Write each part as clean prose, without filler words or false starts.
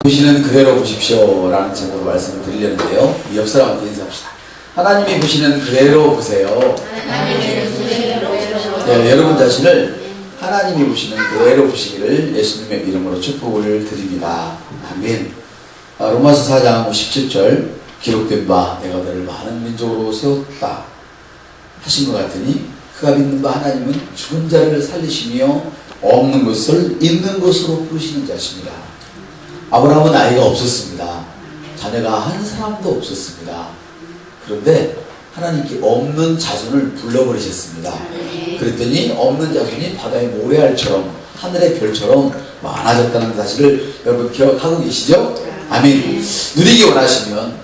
보시는 그대로 보십시오 라는 제목으로 말씀을 드리려는데요. 옆 사람한테 인사합시다. 하나님이 보시는 그대로 보세요. 네, 여러분 자신을 하나님이 보시는 그대로 보시기를 예수님의 이름으로 축복을 드립니다. 아멘. 로마서 4장 17절 기록된 바 내가 너를 많은 민족으로 세웠다 하신 것 같으니 그가 믿는 바 하나님은 죽은 자를 살리시며 없는 것을 있는 것으로 부르시는 자십니다. 아브라함은 아이가 없었습니다. 자녀가 한 사람도 없었습니다. 그런데 하나님께 없는 자손을 불러버리셨습니다. 그랬더니 없는 자손이 바다의 모래알처럼 하늘의 별처럼 많아졌다는 사실을 여러분 기억하고 계시죠? 아멘. 누리기 원하시면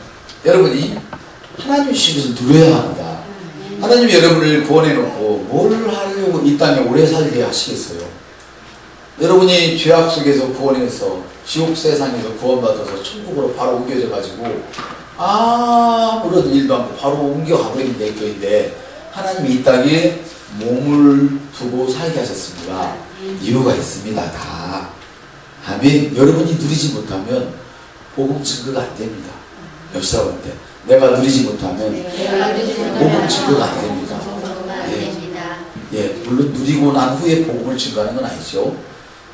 여러분이 하나님 주신 것을 누려야 합니다. 하나님이 여러분을 구원해놓고 뭘 하려고 이 땅에 오래 살게 하시겠어요? 여러분이 죄악 속에서 구원해서 지옥 세상에서 구원받아서 천국으로 바로 옮겨져 가지고 아무런 일도 않고 바로 옮겨가버리면 될 거인데 하나님이 이 땅에 몸을 두고 살게 하셨습니다. 이유가 있습니다. 다. 아멘. 여러분이 누리지 못하면 복음 증거가 안 됩니다. 옆 사람한테 내가 누리지 못하면 복음 증거가 안 됩니다. 예, 물론 누리고 난 후에 복음을 증거하는 건 아니죠.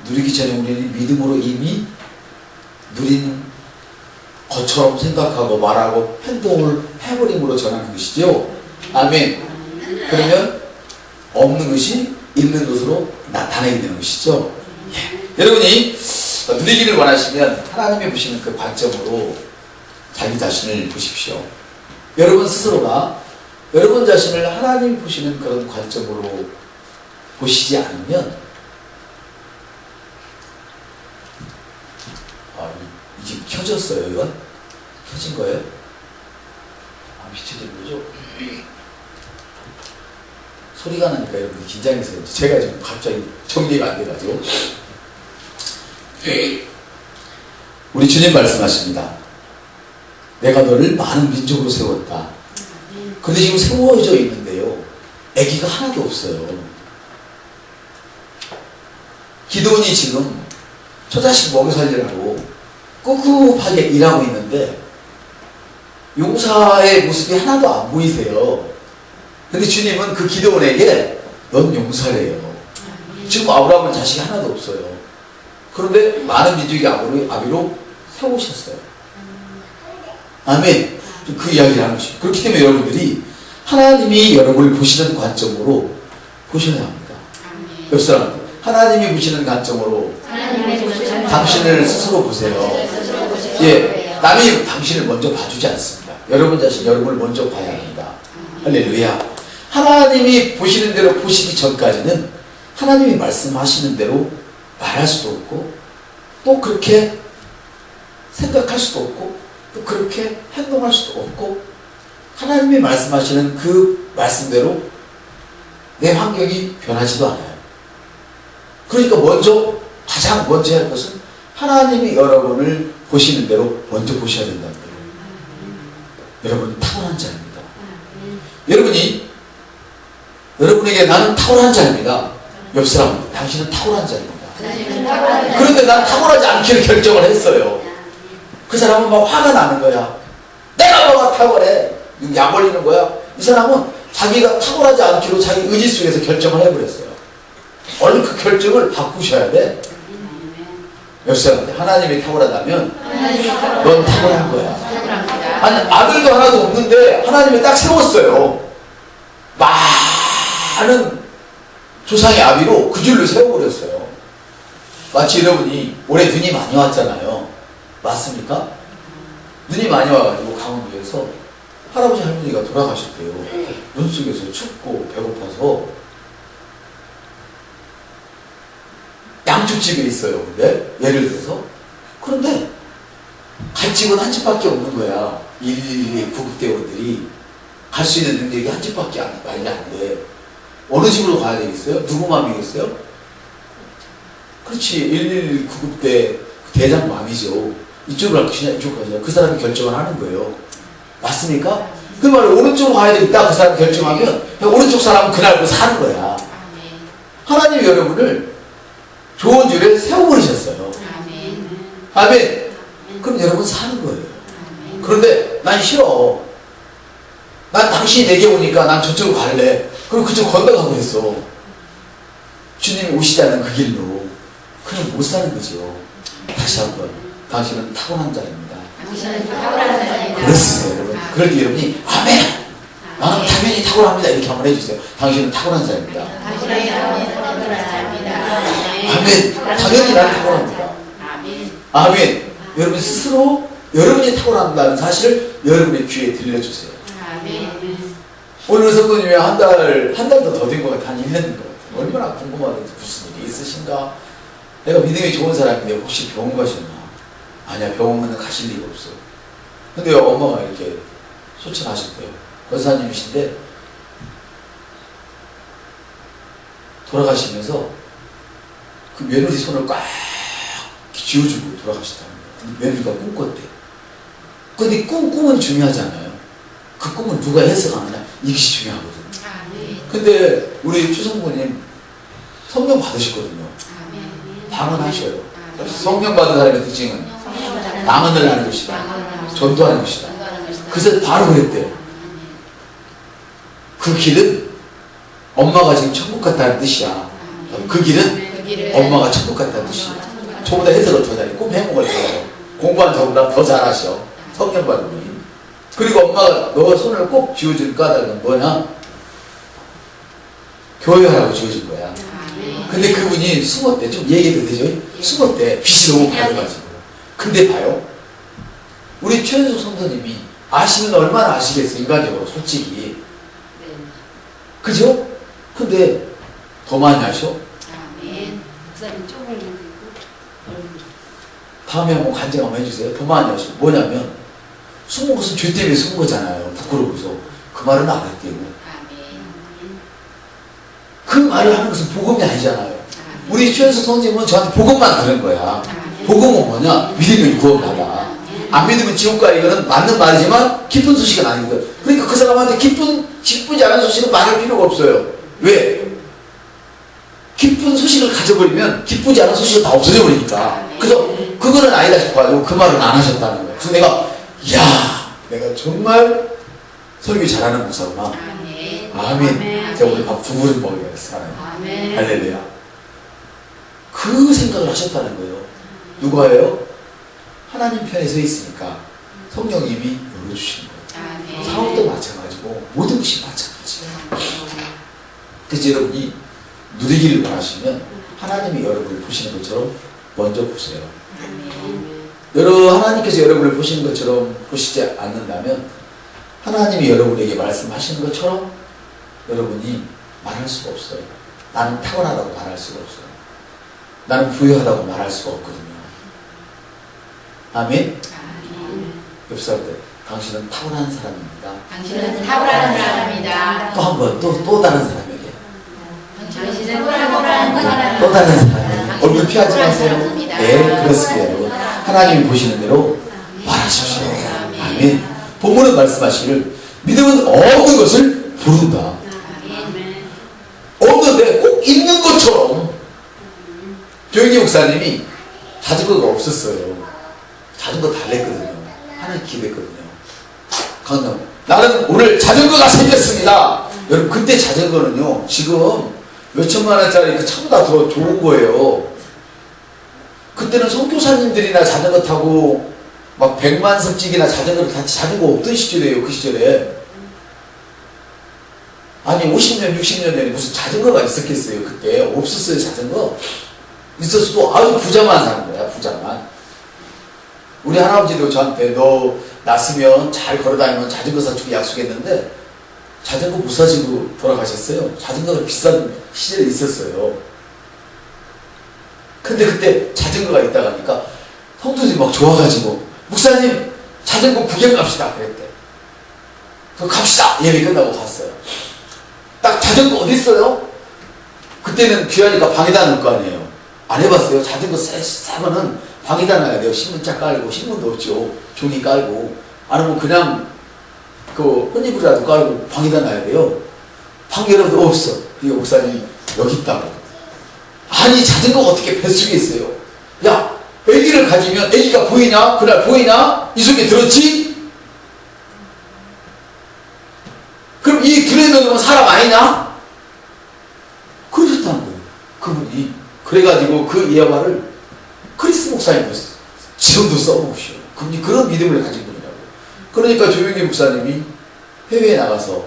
누리기 전에 우리는 믿음으로 이미 누린 것처럼 생각하고 말하고 행동을 해버림으로 전하는 것이죠. 아멘. 그러면 없는 것이 있는 것으로 나타나게 되는 것이죠. 예. 여러분이 누리기를 원하시면 하나님이 보시는 그 관점으로 자기 자신을 보십시오. 여러분 스스로가 여러분 자신을 하나님이 보시는 그런 관점으로 보시지 않으면 이게 켜졌어요, 이거? 켜진 거예요? 비춰진 거죠? 소리가 나니까 여러분들 긴장해서 제가 지금 갑자기 정리가 안 돼가지고. 우리 주님 말씀하십니다. 내가 너를 많은 민족으로 세웠다. 근데 지금 세워져 있는데요. 아기가 하나도 없어요. 기도원이 지금 처자식 먹여 살리라고 꿉꿉하게 일하고 있는데 용사의 모습이 하나도 안 보이세요. 근데 주님은 그 기도원에게 넌 용사래요. 지금 아브라함은 자식이 하나도 없어요. 그런데 많은 민족이 아비로 세우셨어요. 아멘. 그 이야기를 하는 것입니다. 그렇기 때문에 여러분들이 하나님이 여러분을 보시는 관점으로 보셔야 합니다. 옆 사람 하나님이 보시는 관점으로 당신을 스스로 보세요. 예, 남이 당신을 먼저 봐주지 않습니다. 여러분 자신 여러분을 먼저 봐야 합니다. 할렐루야. 하나님이 보시는 대로 보시기 전까지는 하나님이 말씀하시는 대로 말할 수도 없고 또 그렇게 생각할 수도 없고 또 그렇게 행동할 수도 없고 하나님이 말씀하시는 그 말씀대로 내 환경이 변하지도 않아요. 그러니까 가장 먼저 할 것은 하나님이 여러분을 보시는 대로 먼저 보셔야 된다는 거예요. 여러분은 탁월한 자입니다. 여러분에게 나는 탁월한 자입니다. 옆 사람, 당신은 탁월한 자입니다. 그런데 난 탁월하지 않기를 결정을 했어요. 그 사람은 막 화가 나는 거야. 내가 뭐가 탁월해? 약 올리는 거야. 이 사람은 자기가 탁월하지 않기로 자기 의지 속에서 결정을 해버렸어요. 얼른 그 결정을 바꾸셔야 돼. 옆 사람한테 하나님이 탁월하다면 넌 탁월한 거야. 아니 아들도 하나도 없는데 하나님이 딱 세웠어요. 많은 조상의 아비로 그 줄로 세워버렸어요. 마치 여러분이 올해 눈이 많이 왔잖아요. 맞습니까? 눈이 많이 와가지고 강원도에서 할아버지 할머니가 돌아가셨대요. 눈 속에서 춥고 배고파서 양쪽 집에 있어요. 근데 예를 들어서 그런데 갈 집은 한 집밖에 없는 거야. 112 구급대원들이 갈 수 있는 능력이 한 집밖에 안 돼. 어느 집으로 가야 되겠어요? 누구 마음이겠어요? 그렇지. 112 구급대 대장 마음이죠. 이쪽으로 갈 것이냐 이쪽으로 가냐 그 사람이 결정을 하는 거예요. 맞습니까? 그 말을 오른쪽으로 가야 되겠다 그 사람이 결정하면 오른쪽 사람은 그날로 사는 거야. 하나님이 여러분을 좋은 줄에 세워버리셨어요. 아멘. 그럼 여러분 사는 거예요. 그런데 난 싫어. 난 당신이 내게 오니까 난 저쪽으로 갈래. 그럼 그쪽 건너가고 있어. 주님이 오시지 않는 그 길로. 그럼 못 사는 거죠. 다시 한번. 당신은 타고난 자입니다. 그렇습니다, 여러분. 그럴 때 여러분이 아멘! 나는 당연히 타고납니다. 이렇게 한번 해주세요. 당신은 타고난 자입니다. 아멘! 당연히 나는 타고납니다. 아멘! 여러분 스스로 여러분이 타고난다는 사실을 여러분의 귀에 들려주세요. 오늘 성도님이 한 달도 더 된 것 같아. 한 1년 된 것 같아. 얼마나 궁금하든지 무슨 일이 있으신가? 내가 믿음이 좋은 사람인데 혹시 병원 가셨나? 아니야, 병원은 가실 리가 없어. 근데 엄마가 이렇게 소천하셨대요. 권사님이신데 돌아가시면서 그 며느리 손을 꽉 쥐어주고 돌아가셨다는 거예요. 근데 며느리가 꿈꿨대. 근데 꿈은 중요하잖아요. 그 꿈은 누가 해석하느냐, 이것이 중요하거든요. 근데 우리 추성부님 성령 받으셨거든요. 방언하셔요. 성령 받은 사람의 특징은 방언을 하는 것이다. 전도하는 것이다. 그래서 바로 그랬대요. 그 길은 엄마가 지금 천국 갔다는 뜻이야. 그 길은 엄마가 천국 갔다는 뜻이야. 저보다 해석을 더 잘해. 꿈 해몽을 더 잘해. 공부한 저보다 더 잘하셔. 성령 받은 분이. 그리고 엄마가 너 손을 꼭 쥐어줄 까닭은 뭐냐? 교회하라고 쥐어준 거야. 근데 그분이 숨었대. 좀 얘기해도 되죠? 숨었대. 빛이 너무 밝아가지고. 근데 봐요. 우리 최현숙 성도님이 아시면 얼마나 아시겠어, 인간적으로, 솔직히. 그죠? 근데 더 많이 아셔? 다음에 한번 간증 한번 해주세요. 더 많이 아셔. 뭐냐면 숨은 것은 죄 때문에 숨은 거잖아요. 부끄러워서. 그 말은 안 할게요. 그 말을 하는 것은 복음이 아니잖아요. 우리 최현숙 성도님은 저한테 복음만 들은 거야. 복음은 뭐냐? 믿으면 구원받아. 안 믿으면 지옥 가. 이거는 맞는 말이지만 기쁜 소식은 아니거든. 그러니까 그 사람한테 기쁘지 않은 소식은 말할 필요가 없어요. 왜? 기쁜 소식을 가져버리면 기쁘지 않은 소식은 다 없어져 버리니까. 그래서 그거는 아니다 싶어가지고 그 말은 안 하셨다는 거예요. 그래서 내가 정말 설교 잘하는 목사구나. 아멘. 제가 오늘 밥 두 그릇 먹어야겠어. 할렐루야. 그 생각을 하셨다는 거예요. 누가예요? 하나님 편에 서 있으니까 성령님이 열어주시는 거예요. 사업도 마찬가지고 모든 것이 마찬가지예요. 그래서 여러분이 누리기를 원하시면 하나님이 여러분을 보시는 것처럼 먼저 보세요. 하나님께서 여러분을 보시는 것처럼 보시지 않는다면 하나님이 여러분에게 말씀하시는 것처럼 여러분이 말할 수가 없어요. 나는 타고나다고 말할 수가 없어요. 나는 부유하다고 말할 수가 없거든요. 아멘? 옆 사람들, 당신은 타고난 사람입니다. 당신은 타고난 사람입니다. 또 한 번, 또 다른 사람에게. 당신은 타고난 사람입니다. 또 다른 사람에게. 얼굴 피하지 마세요. 네, 그렇습니다, 여러분. 하나님이 보시는 대로 말하십시오. 아멘. 본문은 말씀하시기를 믿음은 없는 것을 부른다. 없는데 꼭 있는 것처럼. 조영기 목사님이 자전거가 없었어요. 자전거 달랬거든요. 하나님 기도했거든요. 강남. 나는 오늘 자전거가 생겼습니다. 여러분, 그때 자전거는요, 지금 몇천만 원짜리 그 차보다 더 좋은 거예요. 그때는 선교사님들이나 자전거 타고 막 100만 석직이나 자전거를 타지 자전거 없던 시절이에요. 그 시절에. 아니 50년 60년 전에 무슨 자전거가 있었겠어요. 그때 없었어요. 자전거. 있었어도 아주 부자만 사는 거야. 부자만. 우리 할아버지도 저한테 너 났으면 잘 걸어다니면 자전거 사주고 약속했는데 자전거 못 사시고 돌아가셨어요. 자전거가 비싼 시절이 있었어요. 근데 그때 자전거가 있다 가니까 성도들이 막 좋아가지고 목사님 자전거 구경 갑시다 그랬대. 그 갑시다. 예배 끝나고 갔어요. 딱 자전거 어디 있어요? 그때는 귀하니까 방에다 놓을 거 아니에요. 안 해봤어요. 자전거 싸면은 방에다 놔야 돼요. 신문짝 깔고, 신문도 없죠. 종이 깔고. 아니면 그냥 그 혼이불이라도 깔고 방에다 놔야 돼요. 방에 여러분 없어. 그게 목사님 여기 있다고. 아니 자전거가 어떻게 뱃속에 있어요? 야 아기를 가지면 아기가 보이냐? 그날 보이냐? 이 속에 들었지? 그럼 이 들어있는 사람 아니냐? 그러셨다는 거예요. 그분이. 그래가지고 그 예화를 크리스 목사님도 지금도 써보시오. 그분이 그런 믿음을 가진 분이라고. 그러니까 조용기 목사님이 해외에 나가서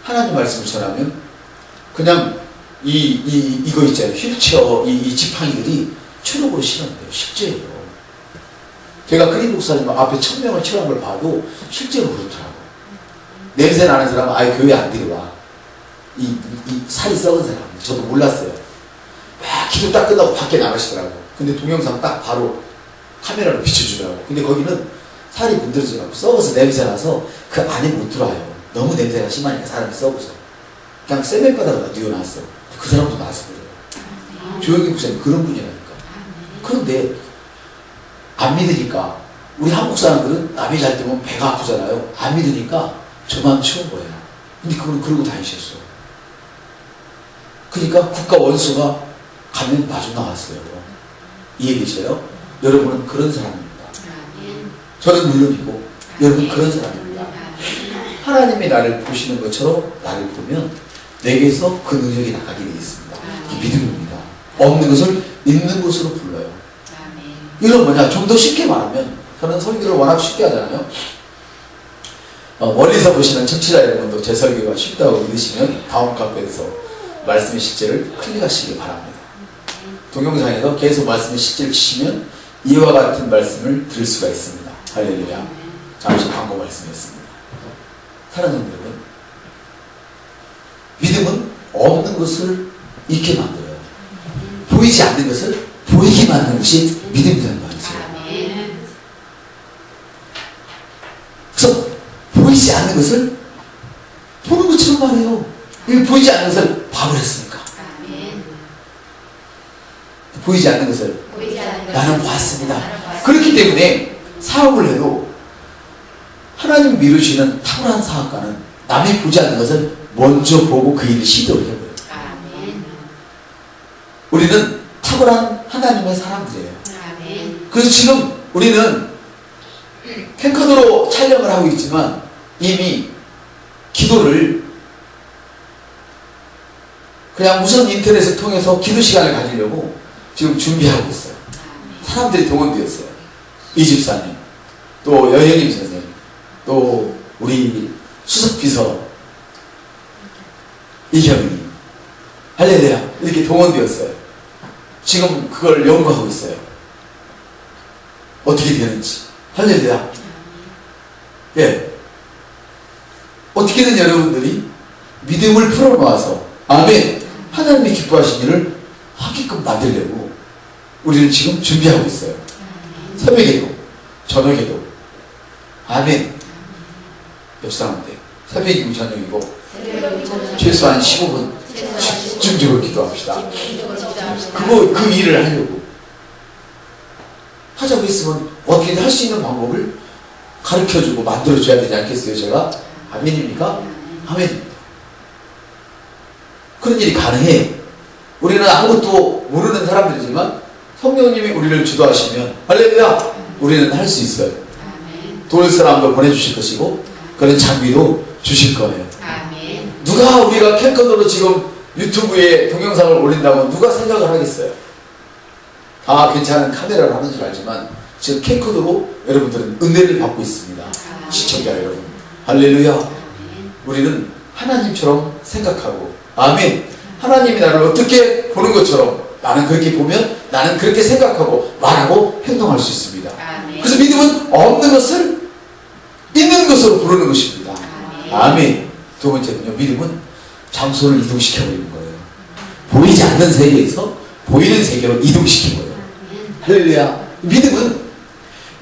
하나님 말씀을 전하면 그냥 이거 있잖아요. 휠체어 이 지팡이들이 추록으로 실현돼요. 실제예요. 제가 그린 목사님 앞에 1000명을 치료한 걸 봐도 실제로 그렇더라고요. 냄새 나는 사람은 아예 교회 안 들어와. 이 살이 썩은 사람. 저도 몰랐어요. 막 기도 딱 끝나고 밖에 나가시더라고. 근데 동영상 딱 바로 카메라로 비춰주더라고. 근데 거기는 살이 문드러져갖고 썩어서 냄새 나서 그 안에 못 들어와요. 너무 냄새가 심하니까 사람이 썩어서. 그냥 세면바닥으로 뉘어놨어. 그 사람도 나서 그래요. 조영기 목사님 그런 분이라니까. 그런데 안 믿으니까 우리 한국 사람들은 남이 잘 때면 배가 아프잖아요. 안 믿으니까 저만 치운 거예요. 근데 그건 그러고 다니셨어. 그러니까 국가 원수가 가면 빠져나갔어요. 이해되셔요? 여러분은 그런 사람입니다. 저는 물론이고 여러분 그런 사람입니다. 하나님이 나를 보시는 것처럼 나를 보면 내게서 그 능력이 나가게 되어 있습니다. 이게 믿음입니다. 없는 것을 있는 것으로 불러요. 이건 뭐냐? 좀 더 쉽게 말하면 저는 설교를 워낙 쉽게 하잖아요. 멀리서 보시는 청취자 여러분도 제 설교가 쉽다고 믿으시면 다음 카페에서 말씀의 실제를 클릭하시기 바랍니다. 동영상에서 계속 말씀의 실제를 치시면 이와 같은 말씀을 들을 수가 있습니다. 할렐루야. 잠시 광고 말씀이었습니다. 사랑하는 여러분, 믿음은 없는 것을 있게 만들어요. 보이지 않는 것을 보이게 만드는 것이 믿음이라는 말이죠. 그래서 보이지 않는 것을 보는 것처럼 말해요. 이 보이지 않는 것을 밥을 했으니까. 보이지 않는 것을 나는 봤습니다. 그렇기 때문에 사업을 해도 하나님 미루시는 탁월한 사업가는 남이 보지 않는 것을 먼저 보고 그 일을 시도를 해버려요. 우리는 탁월한 하나님의 사람들이에요. 그래서 지금 우리는 캠코더로 촬영을 하고 있지만 이미 기도를 그냥 우선 인터넷을 통해서 기도 시간을 가지려고 지금 준비하고 있어요. 사람들이 동원되었어요. 이 집사님, 또 여행님 선생님, 또 우리 수석비서 이경이, 할렐루야, 이렇게 동원되었어요. 지금 그걸 연구하고 있어요. 어떻게 되는지. 할렐루야. 예. 어떻게든 여러분들이 믿음을 풀어놓아서, 아멘, 하나님이 기뻐하신 일을 하게끔 만들려고 우리는 지금 준비하고 있어요. 새벽에도, 저녁에도. 아멘. 옆 사람한테. 새벽이고 저녁이고, 최소한 15분 집중적으로 기도합시다. 그 일을 하려고. 하자고 했으면 어떻게든 할 수 있는 방법을 가르쳐주고 만들어줘야 되지 않겠어요, 제가? 아멘입니까? 아멘입니다. 그런 일이 가능해요. 우리는 아무것도 모르는 사람들이지만 성령님이 우리를 주도하시면 할렐루야, 우리는 할 수 있어요. 도울 사람도 보내주실 것이고 그런 장비도 주실 거예요. 누가 우리가 캠코더로 지금 유튜브에 동영상을 올린다고 누가 생각을 하겠어요? 아, 괜찮은 카메라로 하는 줄 알지만 지금 캠코더로 여러분들은 은혜를 받고 있습니다. 시청자 여러분, 할렐루야. 우리는 하나님처럼 생각하고, 아멘, 하나님이 나를 어떻게 보는 것처럼 나는 그렇게 보면 나는 그렇게 생각하고 말하고 행동할 수 있습니다. 그래서 믿음은 없는 것을 있는 것으로 부르는 것입니다. 아멘. 두 번째는요, 믿음은 장소를 이동시켜버리는 거예요. 보이지 않는 세계에서 보이는 세계로 이동시키는 거예요. 할렐루야. 믿음은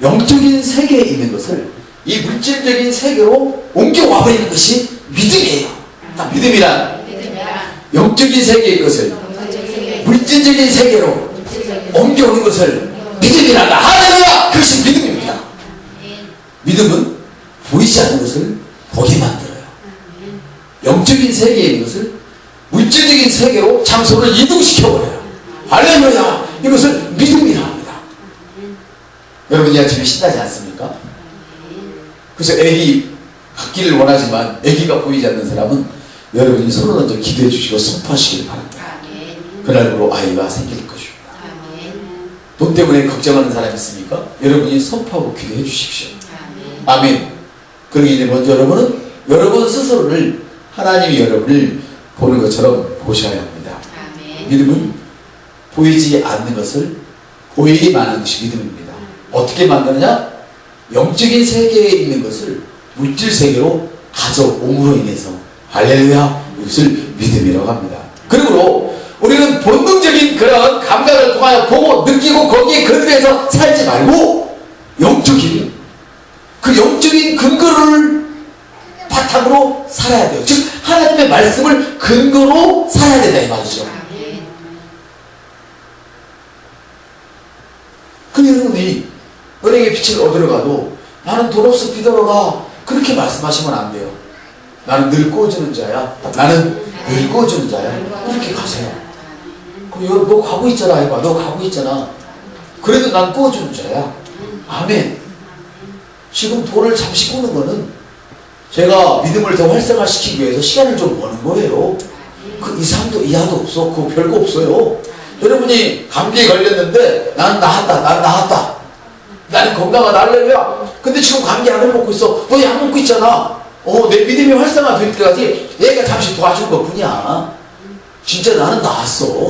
영적인 세계에 있는 것을 이 물질적인 세계로 옮겨와버리는 것이 믿음이에요. 믿음이란 영적인 세계의 것을 물질적인 세계로 옮겨오는 것을 믿음이란다. 할렐루야. 그것이 믿음입니다. 믿음은 보이지 않는 것을 보게 만들어요. 영적인 세계에 있는 것을 물질적인 세계로 장소를 이동시켜버려요. 할렐루야. 이것을 믿음이라 합니다. 여러분 이 아침에 신나지 않습니까? 그래서 애기 갖기를 원하지만 애기가 보이지 않는 사람은 여러분이 손을 얹어 기도해 주시고 선포하시길 바랍니다. 그날부로 아이가 생길 것입니다. 돈 때문에 걱정하는 사람 있습니까? 여러분이 선포하고 기도해 주십시오. 아멘. 그러기 전에 먼저 여러분 스스로를 하나님이 여러분을 보는 것처럼 보셔야 합니다. 믿음은 보이지 않는 것을 보이게 만드는 것이 믿음입니다. 어떻게 만드느냐? 영적인 세계에 있는 것을 물질 세계로 가져옴으로 인해서 할렐루야, 이것을 믿음이라고 합니다. 그러므로 우리는 본능적인 그런 감각을 통하여 보고 느끼고 거기에 건드려서 살지 말고 그 영적인 근거를 바탕으로 살아야 돼요. 즉 하나님의 말씀을 근거로 살아야 된다 이 말이죠. 그 여러분이 은행의 빛을 얻으러 가도 나는 돈 없어 비더러가 그렇게 말씀하시면 안 돼요. 나는 늘 구워주는 자야. 나는 늘 구워주는 자야. 이렇게 가세요. 그럼 너 가고 있잖아 해봐. 너 가고 있잖아. 그래도 난 구워주는 자야. 아멘. 지금 돈을 잠시 꾸는 거는 제가 믿음을 더 활성화시키기 위해서 시간을 좀 버는 거예요. 그 이상도 이하도 없어. 그거 별거 없어요. 여러분이 감기에 걸렸는데 나는 나았다. 나는 건강하다 할렐루야. 근데 지금 감기 약을 먹고 있어. 너 약 먹고 있잖아. 내 믿음이 활성화 될 때까지 얘가 잠시 도와준 것 뿐이야. 진짜 나는 나았어.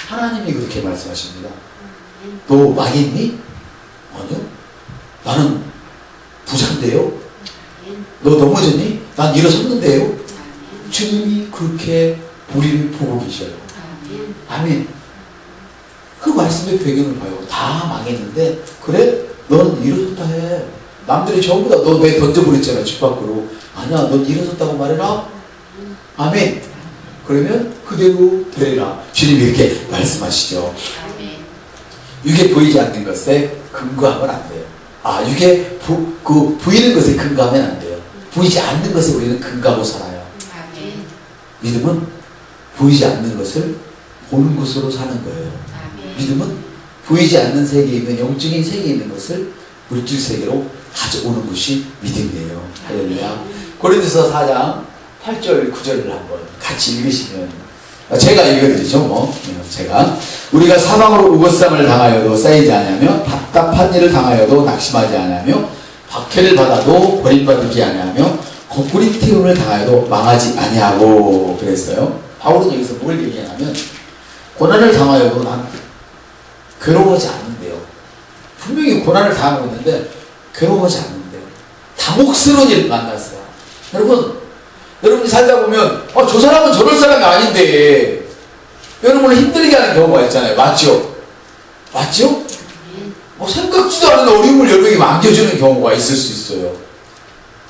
하나님이 그렇게 말씀하십니다. 너 망했니? 아니요. 나는 부자인데요. 너 넘어졌니? 난 일어섰는데요. 주님이 그렇게 우리를 보고 계셔요. 아멘. 그 말씀의 배경을 봐요. 다 망했는데 그래? 넌 일어섰다 해. 남들이 전부 다 너 왜 던져버렸잖아 집 밖으로. 아니야, 넌 일어섰다고 말해라. 아멘. 그러면 그대로 되리라. 주님이 이렇게 말씀하시죠. 육에 보이지 않는 것에 근거하면 안 돼요. 육에 보이는 것에 근거하면 안 돼요. 보이지 않는 것에 우리는 근거하고 살아요. 믿음은 보이지 않는 것을 보는 것으로 사는 거예요. 믿음은 보이지 않는 세계에 있는 영적인 세계에 있는 것을 물질 세계로 가져오는 것이 믿음이에요. 할렐루야. 고린도서 4장 8절 9절을 한번 같이 읽으시면, 제가 읽어드리죠. 제가 우리가 사방으로 우거쌈을 당하여도 쌓이지 아니하며 답답한 일을 당하여도 낙심하지 아니하며 박해를 받아도 버림받지 아니하며 거꾸리태움을 당하여도 망하지 아니하고 그랬어요. 바울은 여기서 뭘 얘기하냐면 고난을 당하여도 난 괴로워하지 않는데요. 분명히 고난을 당하고 있는데 괴로워하지 않는데요. 당혹스러운 일을 만났어요. 여러분이 살다 보면 저 사람은 저럴 사람이 아닌데 여러분을 힘들게 하는 경우가 있잖아요. 맞죠? 생각지도 않은 어려움을 여러분에게 안겨주는 경우가 있을 수 있어요.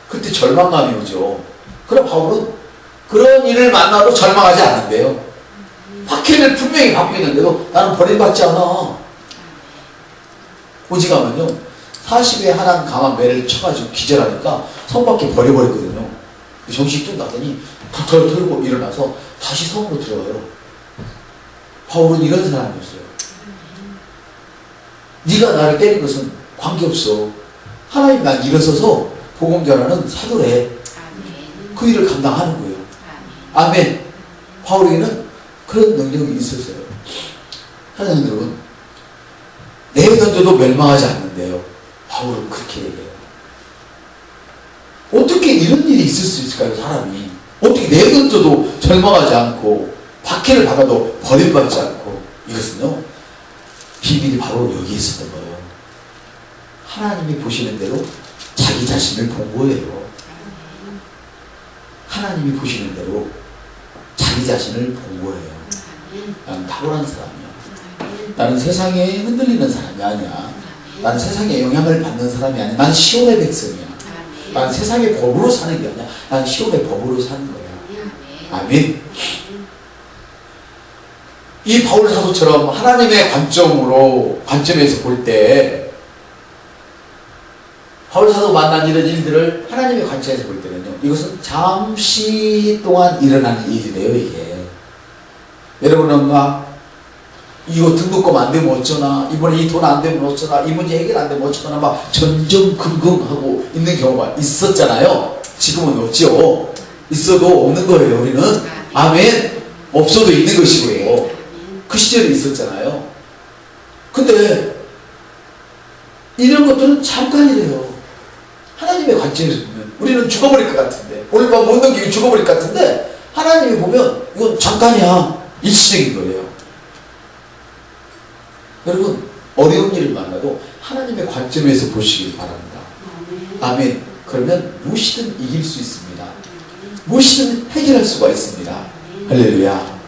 그때 절망감이 오죠. 그럼 바울은 그런 일을 만나도 절망하지 않는데요. 박해를 분명히 받고 있는데도 나는 버림받지 않아. 오직하면요 40에 하나 강한 매를 쳐가지고 기절하니까 성 밖에 버려버렸거든요. 정신이 뚝 나더니 덜 털고 일어나서 다시 성으로 들어가요. 바울은 이런 사람이었어요. 네가 나를 때린 것은 관계없어. 하나님 난 일어서서 복음 전하는 사도래. 그 일을 감당하는 거예요. 아멘. 바울에게는 그런 능력이 있었어요. 하나님 여러분, 내던져도 멸망하지 않는데요. 바울은 그렇게 얘기해요. 어떻게 이런 일이 있을 수 있을까요, 사람이? 어떻게 내던져도 절망하지 않고 박해를 받아도 버림받지 않고. 이것은요 비밀이 바로 여기 있었던 거예요. 하나님이 보시는 대로 자기 자신을 본 거예요. 하나님이 보시는 대로 자기 자신을 본 거예요. 나는 탁월한 사람이야. 나는 세상에 흔들리는 사람이 아니야. 나는 세상에 영향을 받는 사람이 아니야. 난 시온의 백성이야. 나는 세상의 법으로 사는 게 아니야. 난 시온의 법으로 사는 거야. 아멘. 이 바울 사도처럼 하나님의 관점에서 볼 때, 바울 사도 만난 이런 일들을 하나님의 관점에서 볼 때는요, 이것은 잠시 동안 일어나는 일이래요, 이게. 여러분은 막 이거 등록금 안 되면 어쩌나, 이번에 이 돈 안 되면 어쩌나, 이 문제 해결 안 되면 어쩌나 막 전전긍긍하고 있는 경우가 있었잖아요. 지금은 없죠. 있어도 없는 거예요. 우리는 아멘. 없어도 있는 것이고요. 그 시절에 있었잖아요. 근데 이런 것들은 잠깐이래요. 하나님의 관점에서 보면 우리는 죽어버릴 것 같은데, 오늘 밤 못 넘기고 죽어버릴 것 같은데, 하나님이 보면 이건 잠깐이야. 일시적인 거예요. 여러분, 어려운 일을 만나도 하나님의 관점에서 보시길 바랍니다. 아멘. 그러면 무엇이든 이길 수 있습니다. 무엇이든 해결할 수가 있습니다. 할렐루야.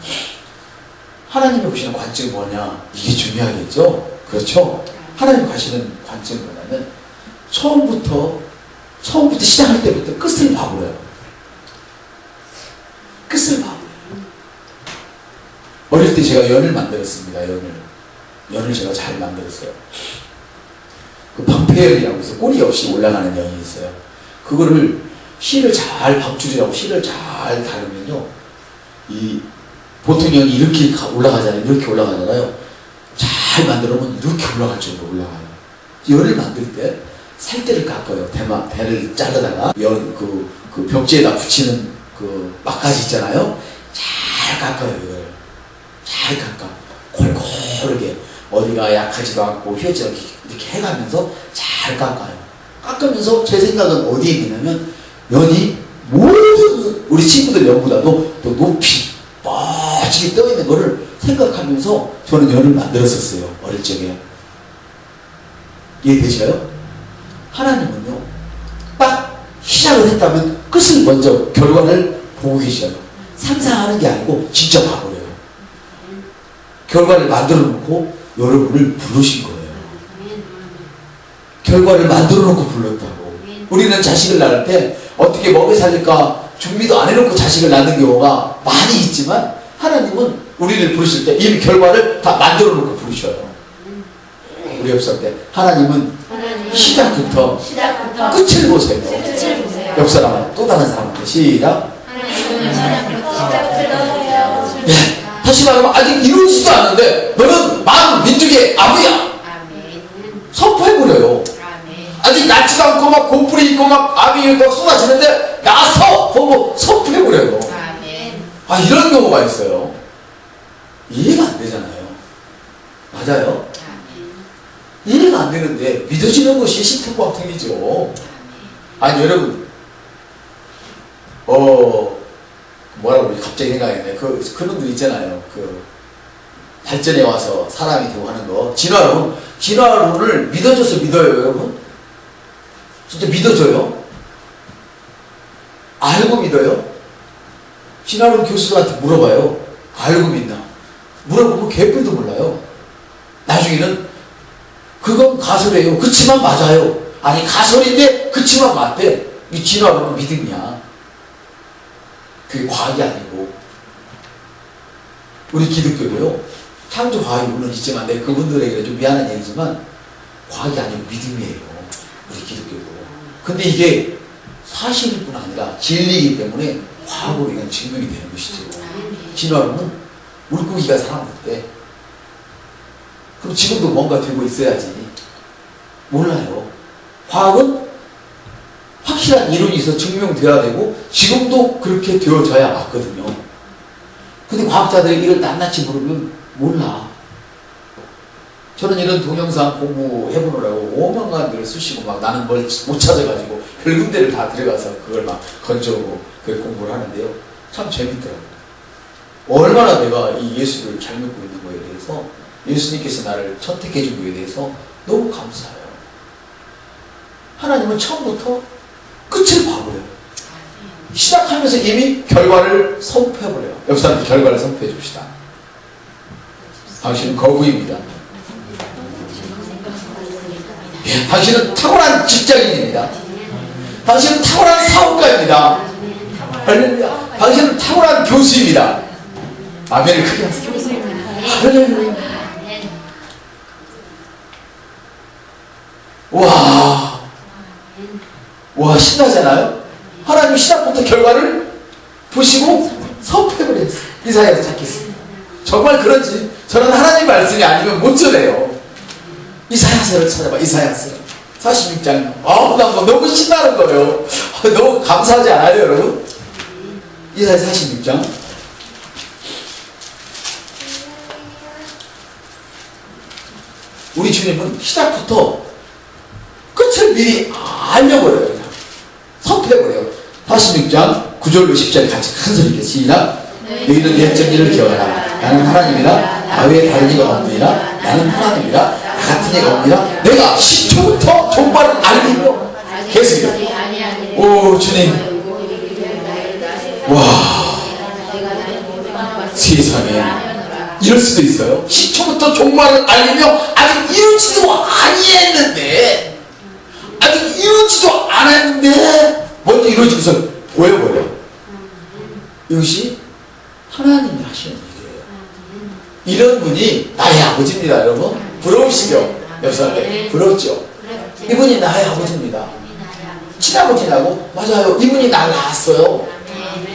하나님이 보시는 관점이 뭐냐? 이게 중요하겠죠? 그렇죠? 하나님 가시는 관점이 뭐냐면 처음부터 시작할 때부터 끝을 봐버려요. 끝을 봐버려요. 어릴 때 제가 연을 만들었습니다. 연을 제가 잘 만들었어요. 그 방패연이라고 해서 꼬리 없이 올라가는 연이 있어요. 그거를 박줄이라고 실을 잘 다루면요, 보통 연이 이렇게 올라가잖아요. 잘 만들어놓으면 이렇게 올라갈 정도로 올라가요. 연을 만들 때 살대를 깎아요. 대를 자르다가 그 벽지에다 붙이는 그 막가지 있잖아요. 잘 깎아요. 이걸 잘 깎아. 골고루게 어디가 약하지도 않고 휘어지지 않게 이렇게 해가면서 잘 깎아요. 깎으면서 제 생각은 어디에 있냐면, 연이 모든 우리 친구들 연보다도 더 높이 멋지게 떠있는 거를 생각하면서 저는 연을 만들었었어요. 어릴 적에. 이해되셔요? 하나님은요, 딱 시작을 했다면 끝을 먼저 결과를 보고 계셔요. 상상하는 게 아니고 진짜 봐버려요. 결과를 만들어 놓고 여러분을 부르신 거예요. 결과를 만들어 놓고 불렀다고. 우리는 자식을 낳을 때 어떻게 먹여 살릴까 준비도 안 해놓고 자식을 낳는 경우가 많이 있지만, 하나님은 우리를 부르실 때 이미 결과를 다 만들어 놓고 부르셔요. 우리 옆 사람 때 하나님은 시작부터 끝을 보세요. 옆 사람, 또 다른 사람한테 시작. 네. 다시 말하면 아직 이루어지지도 않는데 너는 만 민족의 아부야. 선포해버려요. 아직 낳지도 않고 막 곰풀이 있고 막 암이 막 쏟아지는데 나서 보고 선포해버려요. 아, 이런 경우가 있어요. 이해가 안 되잖아요. 맞아요? 이해가 안 되는데 믿어지는 것이 신통방통이죠. 아니, 여러분, 뭐라고 갑자기 생각했네. 그놈들 있잖아요. 발전에 와서 사람이 되고 하는 거. 진화론을 믿어줘서 믿어요, 여러분? 진짜 믿어줘요? 알고 믿어요? 진화론 교수들한테 물어봐요. 알고 믿나? 물어보면 개뿔도 몰라요. 나중에는 그건 가설이에요. 그치만 맞아요. 아니, 가설인데 그치만 맞대. 이 진화론은 믿음이야. 그게 과학이 아니고. 우리 기독교도요, 창조 과학이 물론 있지만, 내가 그분들에게 좀 미안한 얘기지만 과학이 아니고 믿음이에요. 우리 기독교도. 근데 이게 사실일 뿐 아니라 진리이기 때문에 과학으로 이건 증명이 되는 것이죠. 진화론은 물고기가 살아났대. 그럼 지금도 뭔가 되고 있어야지. 몰라요. 과학은 확실한 이론이 있어 증명되어야 되고 지금도 그렇게 되어져야 맞거든요. 근데 과학자들이 이걸 낱낱이 모르면 몰라. 저는 이런 동영상 공부해보느라고 오만한 데를 쓰시고 막 나는 뭘 못 찾아가지고 별 군데를 다 들어가서 그걸 막 건져오고 그걸 공부를 하는데요. 참 재밌더라고요. 얼마나 내가 이 예수를 잘 믿고 있는 거에 대해서, 예수님께서 나를 선택해 준 거에 대해서 너무 감사해요. 하나님은 처음부터 끝을 봐버려요. 시작하면서 이미 결과를 선포해버려요. 옆 사람들 결과를 선포해 줍시다. 당신은 거부입니다. 예, 당신은 탁월한 직장인입니다. 당신은 탁월한 사업가입니다. 할렐루야. 당신은 탁월한 교수입니다. 아멘을 크게 하세요. 할렐루야. 와, 신나잖아요? 하나님 시작부터 결과를 보시고 선포해버렸어요. 이사야서 찾겠습니다. 정말 그런지 저는 하나님 말씀이 아니면 못 전해요. 이사야서를 찾아봐. 이사야서 46장. 난 너무 신나는 거예요. 너무 감사하지 않아요, 여러분? 이사야 46장. 우리 주님은 시작부터 끝을 미리 알려버려요. 그냥 선포해버려요. 46장 9절로 10절 같이 큰 소리 있게 시작. 너희는 옛적 일을 기억하라. 나는 하나님이라. 나 외에 다른 이가 없느니라. 나는 하나님이라. 나 같은 이가 없느니라. 내가 시초부터 종말을 알리며. 계속해요. 오 주님. 와 세상에 이럴 수도 있어요. 시초부터 종말을 알리며 아직 이루지도 아니했는데, 아직 이루지도 않았는데 먼저 이루어지면서 보여버려. 이것이 하나님이 하시는 일이에요. 이런 분이 나의 아버지입니다. 여러분 부러우시죠? 옆사람들 부럽죠? 이분이 나의 아버지입니다. 친아버지라고? 맞아요. 이분이 날 낳았어요.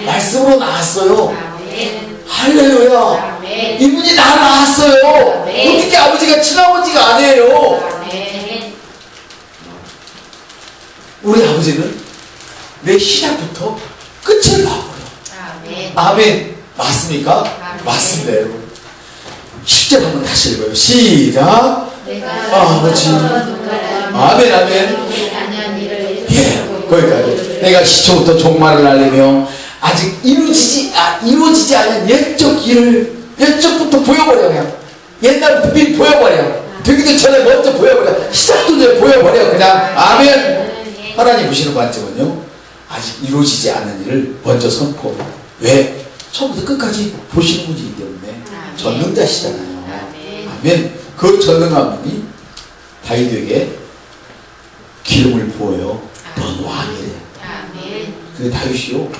말씀으로 낳았어요. 할렐루야. 이분이 날 낳았어요. 어떻게 아버지가 친아버지가 아니에요? 우리 아버지는 내 시작부터 끝을 봐버려. 아멘. 맞습니까? 맞습니다, 여러분. 10절 한번 다시 읽어요. 시작. 아버지. 아멘, 아멘. 예, 거기까지. 내가 시초부터 종말을 알리며 아직 이루어지지 않은 옛적 일을 옛적부터 보여버려. 그냥 옛날부터 미리 보여버려. 되기도 전에 먼저 보여버려. 시작도 전에 보여버려. 그냥 아멘. 하나님 보시는 관점은요, 아직 이루어지지 않은 일을 먼저 선포. 왜? 처음부터 끝까지 보시는 분이기 때문에 전능자시잖아요. 아멘. 그 전능한 분이 다윗에게 기름을 부어요. 넌 왕이래. 근데 다윗이요,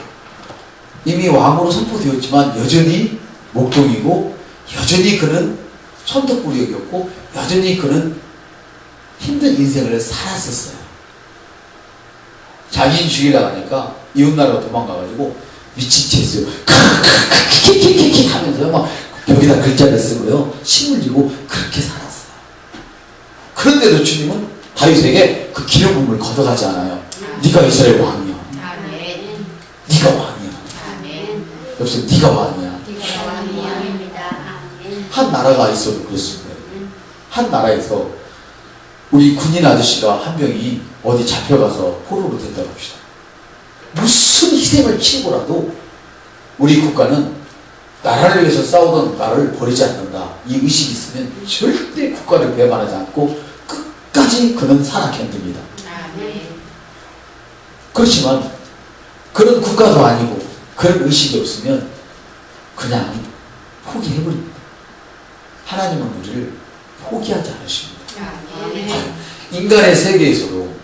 이미 왕으로 선포되었지만 여전히 목동이고, 여전히 그는 천덕꾸러기였고, 여전히 그는 힘든 인생을 살았었어요. 자기인 죽이려고 하니까 이웃나라로 도망가가지고 미친 채 했어요. 킥킥킥킥 하면서 막 벽에다 글자를 쓰고요, 침을 지고 그렇게 살았어요. 그런데도 주님은 다윗에게 그 기름 부음을 걷어가지 않아요. 네가 이스라엘 왕이야. 네가 왕이야. 여기서 네가 왕이야. 한 나라가 있어도 그렇습니다. 한 나라에서 우리 군인 아저씨가 한 명이 어디 잡혀가서 포로로 된다고 합시다. 무슨 희생을 치고라도 우리 국가는 나라를 위해서 싸우던 나라를 버리지 않는다. 이 의식이 있으면 절대 국가를 배반하지 않고 끝까지 그는 살아 견딥니다. 그렇지만 그런 국가도 아니고 그런 의식이 없으면 그냥 포기해버립니다. 하나님은 우리를 포기하지 않으십니다. 인간의 세계에서도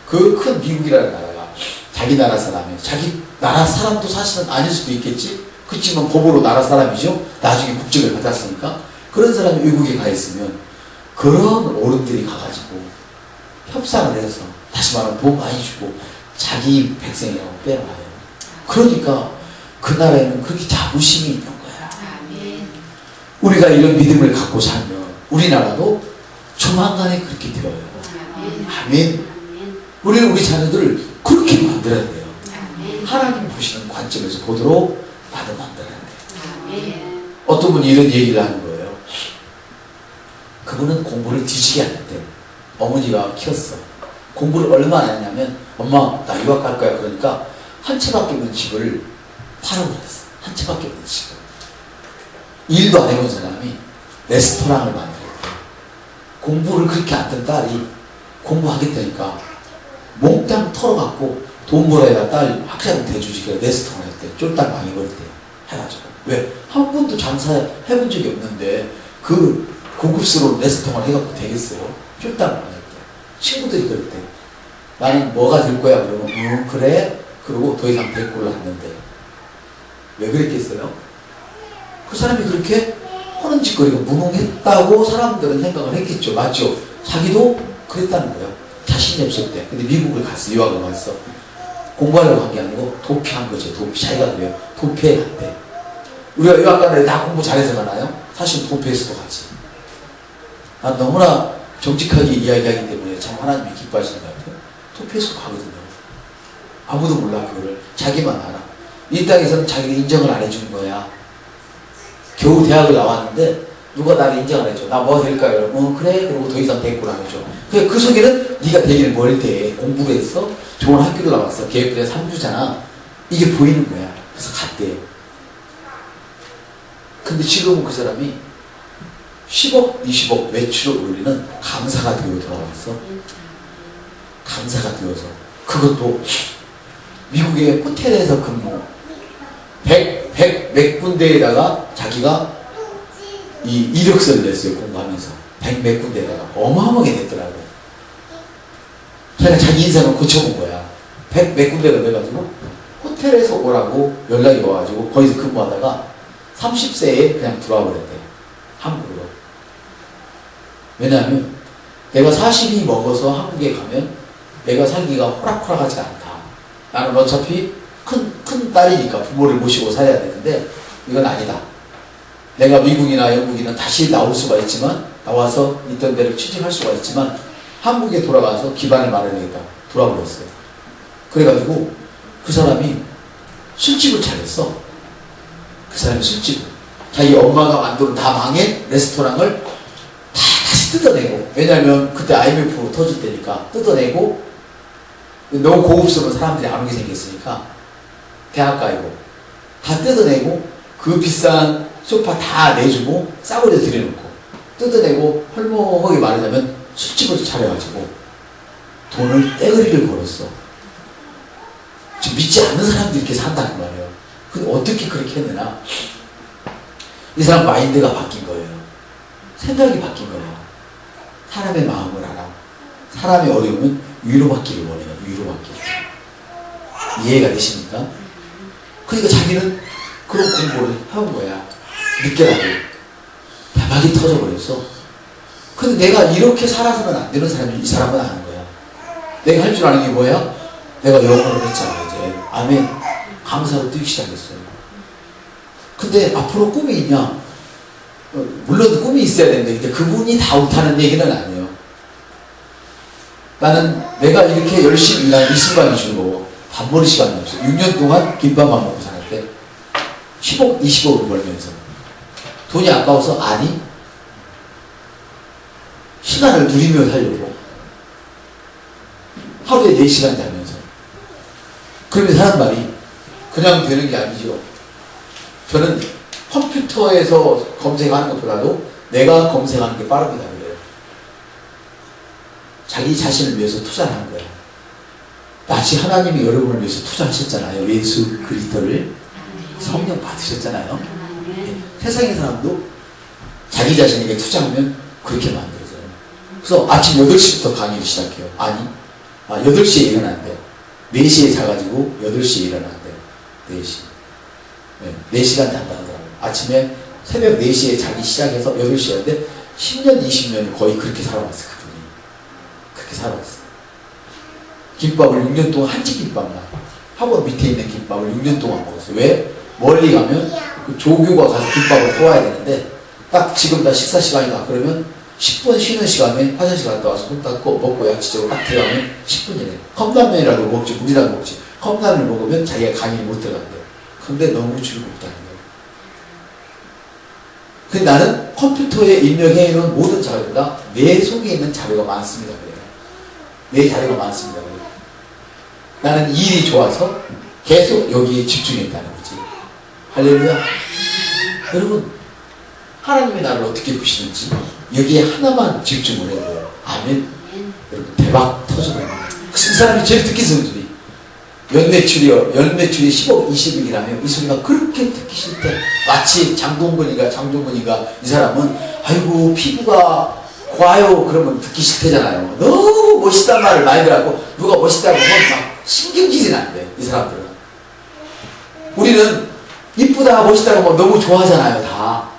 그 큰 미국이라는 나라가 자기 나라 사람이에요. 자기 나라 사람도 사실은 아닐 수도 있겠지. 그렇지만 법으로 나라 사람이죠. 나중에 국적을 받았으니까. 그런 사람이 외국에 가 있으면 그런 어른들이 가가지고 협상을 해서, 다시 말하면 돈 많이 주고 자기 백성이라고 빼놔요. 그러니까 그 나라에는 그렇게 자부심이 있는 거야. 우리가 이런 믿음을 갖고 살면 우리나라도 조만간에 그렇게 되어요. 아멘. 우리는 우리 자녀들을 그렇게 만들어야 돼요. 하나님 보시는 관점에서 보도록 나도 만들어야 돼요. 어떤 분이 이런 얘기를 하는 거예요. 그분은 공부를 뒤지게 하는데 어머니가 키웠어. 공부를 얼마나 했냐면, 엄마 나 유학 갈 거야. 그러니까 한 채밖에 없는 집을 팔아버렸어. 한 채밖에 없는 집을. 일도 안 해본 사람이 레스토랑을 만들었대. 공부를 그렇게 안 된 딸이 공부하겠다니까 몽땅 털어갖고 돈 벌어야 딸 학생 대주지. 그래 레스토랑 했대. 쫄딱 망해버렸대. 해가지고. 왜? 한 번도 장사해본 적이 없는데 그 고급스러운 레스토랑을 해갖고 되겠어요? 쫄딱 망했대. 친구들이 그랬대. 나는 뭐가 될 거야? 그러면 그래? 그러고 더 이상 될 걸로 했는데 왜 그랬겠어요? 그 사람이 그렇게 하는 짓거리가 무능했다고 사람들은 생각을 했겠죠. 맞죠? 자기도 그랬다는 거예요. 자신이 없을 때. 근데 미국을 갔어. 유학을 갔어. 공부하려고 한 게 아니고 도피한 거죠. 도피. 자기가 그래요. 도피해 갔대. 우리가 유학 가는데 다 공부 잘해서 가나요? 사실 도피해서도 가지. 난 너무나 정직하게 이야기하기 때문에 참 하나님이 기뻐하시는 것 같아요. 도피해서도 가거든요. 아무도 몰라 그거를. 자기만 알아. 이 땅에서는 자기가 인정을 안 해주는 거야. 겨우 대학을 나왔는데 누가 나를 인정 안 해줘. 나 뭐 될까요? 그래. 그러고 더 이상 대꾸를 안 해줘. 그 속에는 네가 되기를 뭘 돼. 공부를 했어. 좋은 학교를 나왔어. 계획부에 3주잖아. 이게 보이는 거야. 그래서 갔대. 근데 지금은 그 사람이 10억, 20억 매출을 올리는 강사가 되어 돌아왔어. 강사가 되어서. 그것도 미국의 호텔에서 근무. 100 몇 군데에다가 자기가 이 이력서를 냈어요. 공부하면서 100 몇 군데에다가 어마어마하게 냈더라고. 자기가 자기 인생을 고쳐본 거야. 100 몇 군데가 돼가지고 호텔에서 오라고 연락이 와가지고 거기서 근무하다가 30세에 그냥 들어와 버렸대. 한국으로. 왜냐하면 내가 40이 먹어서 한국에 가면 내가 살기가 호락호락하지 않다. 나는 어차피 큰 딸이니까 부모를 모시고 살아야 되는데 이건 아니다. 내가 미국이나 영국이나 다시 나올 수가 있지만 나와서 있던 데를 취직할 수가 있지만 한국에 돌아가서 기반을 마련해야겠다. 돌아버렸어요. 그래가지고 그 사람이 술집을 차렸어. 그 사람이 술집. 자기 엄마가 만든 다 망해 레스토랑을 다 다시 뜯어내고. 왜냐면 그때 IMF 터질 때니까 뜯어내고 너무 고급스러운 사람들이 안 오게 생겼으니까 대학 가이고 다 뜯어내고 그 비싼 소파 다 내주고 싸구려 들여놓고 뜯어내고 헐렁하게 말하자면 술집을 차려가지고 돈을 떼거리를 벌었어. 지금 믿지 않는 사람들이 이렇게 산다는 말이에요. 근데 어떻게 그렇게 했느냐? 이 사람 마인드가 바뀐 거예요. 생각이 바뀐 거예요. 사람의 마음을 알아. 사람이 어려우면 위로받기를 원해요. 위로받기를. 이해가 되십니까? 그러니까 자기는 그런 공부를 해온 거야. 늦게라도. 대박이 터져버렸어. 근데 내가 이렇게 살아서는 안 되는 사람이 이 사람은 아는 거야. 내가 할 줄 아는 게 뭐야? 내가 영어를 했잖아, 이제. 아멘. 강사로 뛰기 시작했어요. 근데 앞으로 꿈이 있냐? 물론 꿈이 있어야 되는데, 근데 그분이 다 옳다는 얘기는 아니에요. 나는 내가 이렇게 열심히 일하는 이 순간이 즐거워. 밥벌이 시간이 없어. 6년 동안 김밥만 먹고 살았대. 10억, 20억을 벌면서. 돈이 아까워서? 아니. 시간을 누리며 살려고. 하루에 4시간 자면서. 그러면 하는 말이 그냥 되는 게 아니죠. 저는 컴퓨터에서 검색하는 것보다도 내가 검색하는 게 빠릅니다. 그래요. 자기 자신을 위해서 투자를 하는 거예요. 마치 하나님이 여러분을 위해서 투자하셨잖아요. 예수 그리스도를 성령 받으셨잖아요. 네. 세상의 사람도 자기 자신에게 투자하면 그렇게 만들어져요. 그래서 아침 8시부터 강의를 시작해요. 아니, 8시에 일어난대. 4시에 자가지고 8시에 일어난대. 4시. 네, 4시간 잔다 하더라고요. 아침에 새벽 4시에 자기 시작해서 8시였는데 10년, 20년 거의 그렇게 살아왔어요. 그분이. 그렇게 살아왔어요. 김밥을 6년 동안 한집 김밥만 학원 밑에 있는 김밥을 6년 동안 먹었어요. 왜? 멀리 가면 그 조교가 가서 김밥을 사와야 되는데 딱 지금 다 식사 시간이다 그러면 10분 쉬는 시간에 화장실 갔다 와서 손 닦고 먹고 양치적으로 딱 들어가면 10분이래. 컵라면이라도 먹지 물이라도 먹지. 컵라면을 먹으면 자기가 강의를 못 들어간대요. 근데 너무 즐겁다는 거예요. 근데 나는 컴퓨터에 입력해 놓은 모든 자료보다 내 속에 있는 자료가 많습니다. 그래요. 내 자료가 많습니다. 그래요. 나는 일이 좋아서 계속 여기에 집중했다는 거지. 할렐루야. 여러분, 하나님이 나를 어떻게 보시는지 여기에 하나만 집중을 해야 돼요. 아멘. 여러분, 대박 터져버립니다. 그 사람이 제일 듣기 성질이 연매출이 10억, 20억이라면 이 소리가 그렇게 듣기 싫대. 마치 장동건이가 이 사람은 아이고 피부가 과요 그러면 듣기 싫대잖아요. 너무 멋있단 말을 많이 들어갖고 누가 멋있다고 하면 막 신경질이 난대. 이 사람들은. 우리는 이쁘다 멋있다고 막 너무 좋아하잖아요. 다.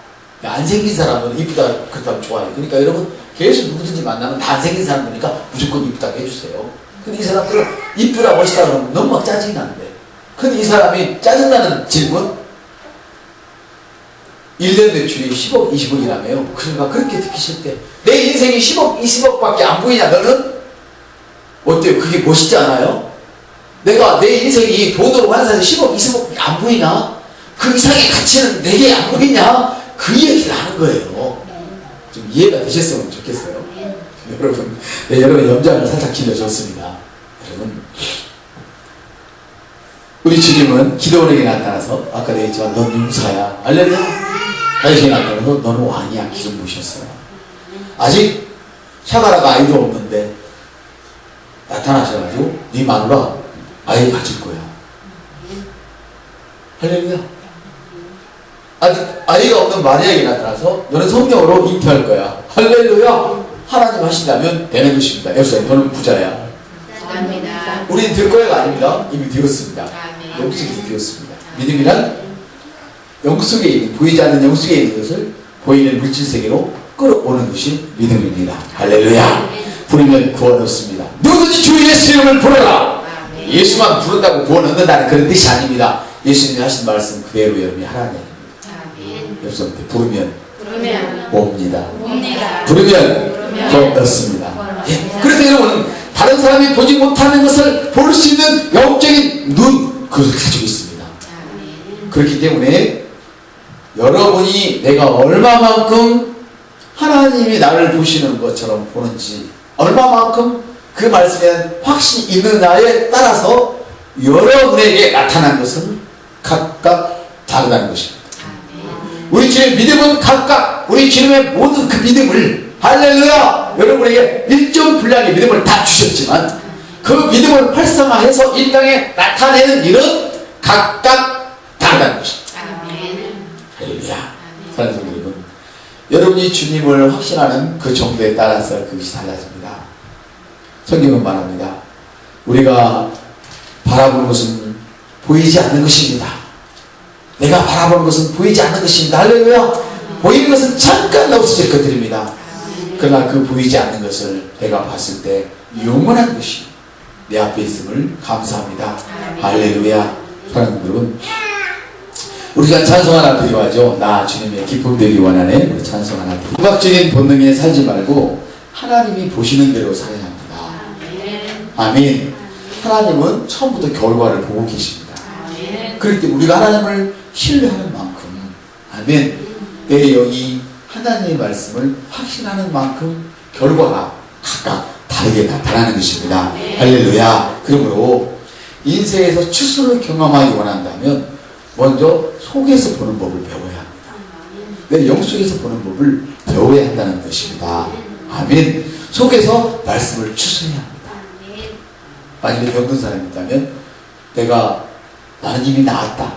안 생긴 사람은 이쁘다 그렇다면 좋아해요. 그러니까 여러분 계속 누구든지 만나면 다 안 생긴 사람 보니까 무조건 이쁘다고 해주세요. 근데 이 사람들은 이쁘다 멋있다 그러면 너무 막 짜증이 나는데. 근데 이 사람이 짜증나는 질문 1년 매출이 10억, 20억이라며요. 그러니까 그렇게 듣기 싫대. 내 인생이 10억, 20억밖에 안 보이냐, 너는? 어때요? 그게 멋있지 않아요? 내가 내 인생이 돈으로 환산해 10억, 20억밖에 안 보이냐? 그 이상의 가치는 내게 안 보이냐? 그 얘기를 하는 거예요. 좀 이해가 되셨으면 좋겠어요. 여러분, 네, 여러분 염장을 살짝 길러줬습니다. 여러분, 우리 주님은 기도원에게 나타나서 아까 얘기했지만 넌 용사야, 알렐루야. 다윗에게 나타나서 너는 왕이야, 기름 부으셨어요. 아직 샤가라가 아이도 없는데 나타나셔가지고 네 마누라 아이 가질 거야. 할렐루야. 아직 아이가 없는 마리아에게 나타나서 너는 성령으로 잉태할 거야. 할렐루야. 하나님 하신다면 되는 것입니다. 여보세요, 너는 부자야. 감사합니다. 우린 될 거야가 아닙니다. 이미 되었습니다. 아멘. 영속이 되었습니다. 믿음이란 영속에 있는, 보이지 않는 영속에 있는 것을 보이는 물질 세계로 끌어오는 것이 믿음입니다. 할렐루야. 부르면 구원 얻습니다. 누구든지 주 예수 이름을 부르라. 아멘. 예수만 부른다고 구원 얻는다는 그런 뜻이 아닙니다. 예수님이 하신 말씀 그대로 여러분이 하라는 얘기입니다. 아멘. 여러분들 부르면 부르면 옵니다. 옵니다. 부르면 구원 얻습니다. 예. 그래서 여러분은 다른 사람이 보지 못하는 것을 볼 수 있는 영적인 눈, 그것을 가지고 있습니다. 아멘. 그렇기 때문에 여러분이 내가 얼마만큼 하나님이 나를 보시는 것처럼 보는지, 얼마만큼 그 말씀에 대한 확신이 있느냐에 따라서 여러분에게 나타난 것은 각각 다르다는 것입니다. 아멘. 우리 주님의 믿음은 각각, 우리 주님의 모든 그 믿음을, 할렐루야, 여러분에게 일정 분량의 믿음을 다 주셨지만 그 믿음을 활성화해서 이 땅에 나타내는 일은 각각 다르다는 것입니다. 아멘. 할렐루야. 사랑하는 성도 여러분, 여러분이 주님을 확신하는 그 정도에 따라서 그것이 달라집니다. 성경은 말합니다. 우리가 바라보는 것은 보이지 않는 것입니다. 내가 바라보는 것은 보이지 않는 것입니다. 할렐루야. 보이는 것은 잠깐 없어질 것들입니다. 그러나 그 보이지 않는 것을 내가 봤을 때 영원한 것이 내 앞에 있음을 감사합니다. 할렐루야. 사랑하는 여러분, 우리가 찬송 하나 드리고하죠. 나 주님의 기쁨 되기 원하네. 우리 찬송 하나 드리고, 감각적인 본능에 살지 말고 하나님이 보시는 대로 살아야 합니다. 아멘. 하나님은 처음부터 결과를 보고 계십니다. 그렇기 때문에 우리가 하나님을 신뢰하는 만큼, 아멘, 내 영이 하나님의 말씀을 확신하는 만큼 결과가 각각 다르게 나타나는 것입니다. 할렐루야. 그러므로 인생에서 추수를 경험하기 원한다면 먼저 속에서 보는 법을 배워야 합니다. 내 영속에서 보는 법을 배워야 한다는 것입니다. 아멘. 속에서 말씀을 추수해야 합니다. 만약에 병든 사람이 있다면 나는 이미 나았다.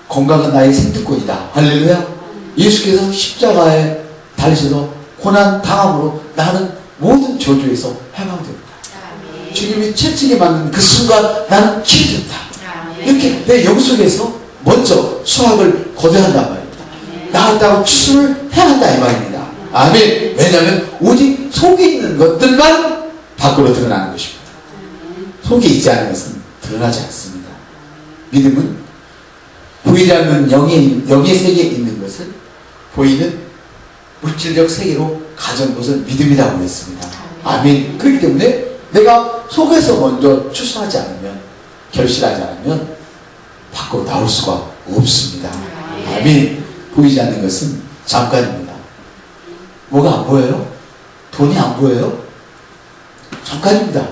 건강은 나의 생특권이다. 할렐루야. 예수께서 십자가에 달리셔서 고난 당함으로 나는 모든 저주에서 해방됩니다. 주님이 채찍에 맞는 그 순간 나는 치료된다. 이렇게 내 영속에서 먼저 수학을 거둬한단 말입니다. 나았다고 추수를 해야 한다 이 말입니다. 아멘. 왜냐하면 오직 속에 있는 것들만 밖으로 드러나는 것입니다. 속에 있지 않은 것은 드러나지 않습니다. 믿음은 보이지 않는 영의 세계에 있는 것을 보이는 물질적 세계로 가져온 것을 믿음이라고 했습니다. 아멘. 그렇기 때문에 내가 속에서 먼저 추수하지 않으면, 결실하지 않으면 밖으로 나올 수가 없습니다. 아멘. 보이지 않는 것은 잠깐입니다. 뭐가 안 보여요? 돈이 안 보여요? 잠깐입니다.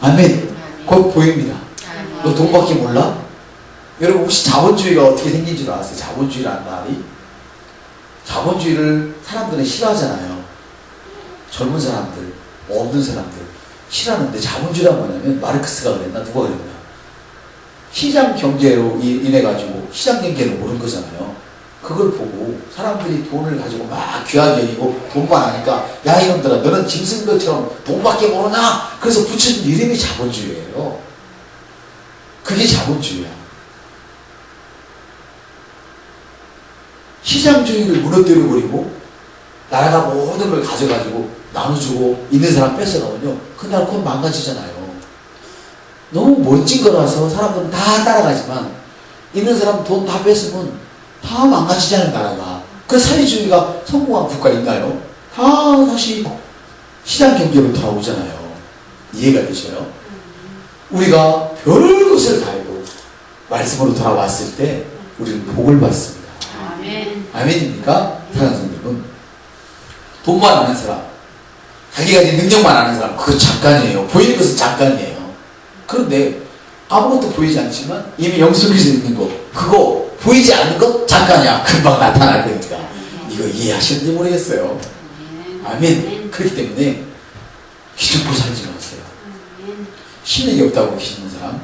아멘. 곧 보입니다. 너 돈밖에 몰라? 여러분 혹시 자본주의가 어떻게 생긴 줄 아세요? 자본주의라는 말이? 자본주의를 사람들은 싫어하잖아요. 젊은 사람들, 없는 사람들 싫어하는데, 자본주의란 뭐냐면 마르크스가 그랬나 누가 그랬나, 시장 경제로 인해 가지고 시장 경제를 모르는 거잖아요. 그걸 보고 사람들이 돈을 가지고 막 귀하게 여기고 돈만 하니까, 야 이놈들아 너는 짐승 것처럼 돈밖에 모르나? 그래서 붙여준 이름이 자본주의예요. 그게 자본주의야. 시장주의를 무너뜨려버리고 나라가 모든 걸 가져가지고 나눠주고 있는 사람 뺏어가면요, 그 나라 곧 망가지잖아요. 너무 멋진 거라서 사람들은 다 따라가지만 있는 사람 돈 다 뺏으면 다 망가지잖아요, 나라가. 그 사회주의가 성공한 국가 있나요? 다 다시 시장 경제로 돌아오잖아요. 이해가 되셔요? 우리가 별것을 다 해도 말씀으로 돌아왔을 때 우리는 복을 받습니다. 아멘. 아멘입니까? 사랑하는 성도분, 돈만 아는 사람, 자기가 이제 능력만 아는 사람, 그거 잠깐이에요. 보이는 것은 잠깐이에요. 그런데 아무것도 보이지 않지만 이미 영속에서 있는 거, 그거 보이지 않는 것 잠깐이야. 금방 나타날 거니까. 이거 이해하시는지 모르겠어요. 아멘. 그렇기 때문에 기죽고 살지 마세요. 신뢰이 없다고 계시는 사람,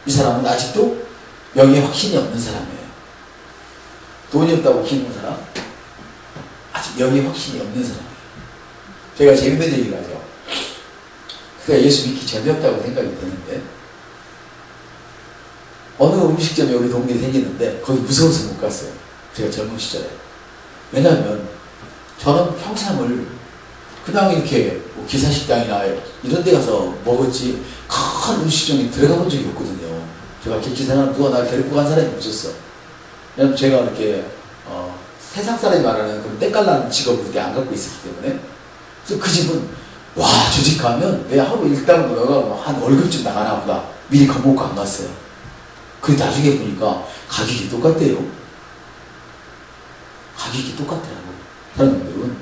이 사람은 아직도 명예에 확신이 없는 사람이에요. 돈이 없다고 기는 사람, 아직 명예에 확신이 없는 사람이에요. 제가 재밌는 얘기를 하죠. 그가 예수 믿기 전이었다고 생각이 드는데, 어느 음식점에 우리 동네에 생겼는데 거기 무서워서 못 갔어요. 제가 젊은 시절에. 왜냐하면 저는 평생을 그냥 이렇게 뭐 기사식당이나 이런 데 가서 먹었지 큰 음식점에 들어가 본 적이 없거든요. 제가 기사는 누가 나를 데리고 간 사람이 없었어. 왜냐면 제가 이렇게 세상 사람이 말하는 그런 때깔나는 직업을 그때 안 갖고 있었기 때문에. 그래서 그 집은 와, 저 집 가면 내 하루 일당으로 내가 한 월급쯤 나가나 보다 미리 겁먹고 안 갔어요. 그 나중에 보니까 가격이 똑같대요. 가격이 똑같더라고. 사람들은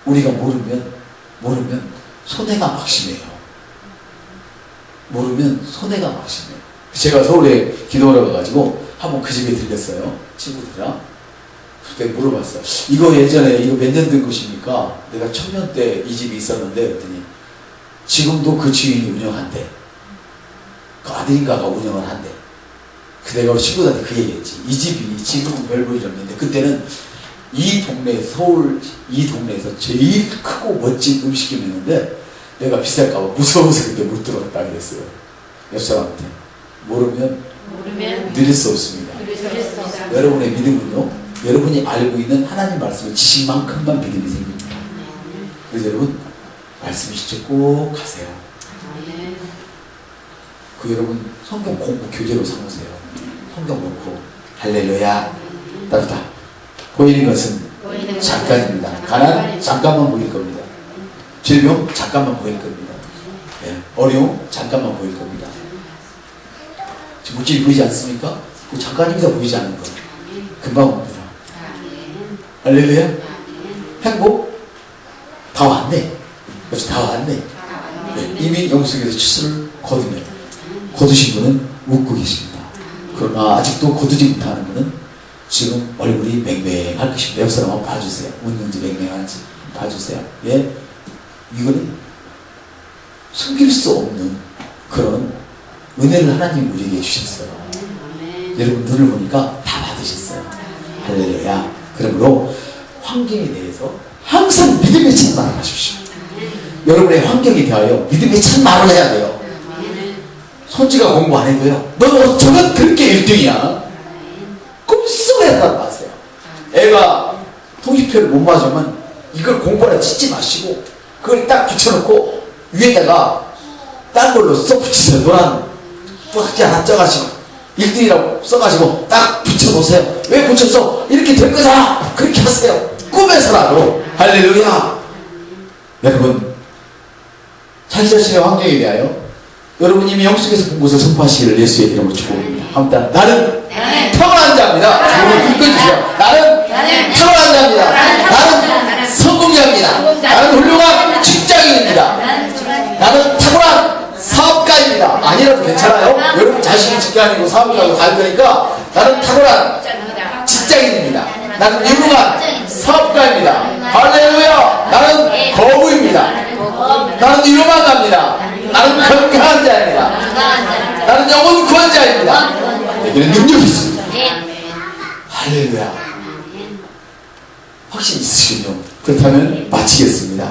우리가 모르면 손해가 막심해요. 모르면 손해가 막심해요. 제가 서울에 기도하러 가가지고 한번 그 집에 들렸어요. 친구들이랑. 그때 물어봤어요. 이거 예전에 이거 몇 년 된 것입니까? 내가 청년 때 이 집이 있었는데 그랬더니 지금도 그 주인이 운영한대. 그 아들인가가 운영을 한대. 그 내가 우리 친구들한테 그 얘기했지. 이 집이 지금은 별볼이 없는데 그때는 이 동네 서울 이 동네에서 제일 크고 멋진 음식점이었는데 내가 비쌀까봐 무서워서 그때 못 들어갔다 그랬어요. 옆 사람한테. 모르면 누릴 수 없습니다. 여러분의 믿음은요, 여러분이 알고 있는 하나님 말씀의 지식만큼만 믿음이 생깁니다. 그래서 여러분 말씀이 진짜 꼭 가세요. 그 여러분 성경 공부 교재로 삼으세요. 성경 놓고 할렐루야. 따르다. 보이는 것은 잠깐입니다. 가난 잠깐만 보일 겁니다. 질병 잠깐만 보일 겁니다. 네. 어려움 잠깐만 보일 겁니다. 지금 물질이 보이지 않습니까? 그 잠깐입니다. 보이지 않는 거. 금방 옵니다. 할렐루야. 행복 다 왔네. 그래서 다 왔네. 네. 이미 영속에서 추수를 거두신 분은 웃고 계십니다. 그러나 아직도 거두지 못하는 분은 지금 얼굴이 맹맹할 것입니다. 옆 사람 한번 봐주세요. 웃는지 맹맹한지 봐주세요. 예, 이거는 숨길 수 없는 그런 은혜를 하나님 우리에게 주셨어요. 여러분 눈을 보니까 다 받으셨어요. 할렐루야. 그러므로 환경에 대해서 항상 믿음의 찬말을 하십시오. 여러분의 환경에 대하여 믿음의 찬말을 해야 돼요. 손지가 공부 안 해도요. 너 저건 그렇게 1등이야. 꿈속에 하지 마세요. 애가 통지표를 못 맞으면 이걸 공부하라 짓지 마시고 그걸 딱 붙여놓고 위에다가 딴 걸로 써붙이세요. 노란 박지 하나 쪄가지고 1등이라고 써가지고 딱 붙여놓으세요. 왜 붙였어? 이렇게 될 거잖아. 그렇게 하세요. 꿈에서라도. 할렐루야. 여러분 자기 자신의 환경에 대하여 여러분 이미 영속에서 본 것을 선포하시기를 예수의 이름으로 축복합니다. 한번 나는 탁월한 자입니다. 여러분 읽어주세요. 나는 탁월한 자입니다. 나는 성공자입니다. 나는 훌륭한 직장인입니다. 나는 탁월한 사업가입니다. 아니라도 괜찮아요. 여러분 자신이 직장이고 사업가고 갈 거니까 나는 탁월한 직장인입니다. 나는 유능한 사업가입니다. 할렐루야. 나는 거부입니다. 나는 유명한 자입니다. 나는 건강한 자입니다. 나는 영혼 구원자입니다. 여기는 능력이 있습니다. 할렐루야. 확신 있으시군요. 그렇다면 마치겠습니다.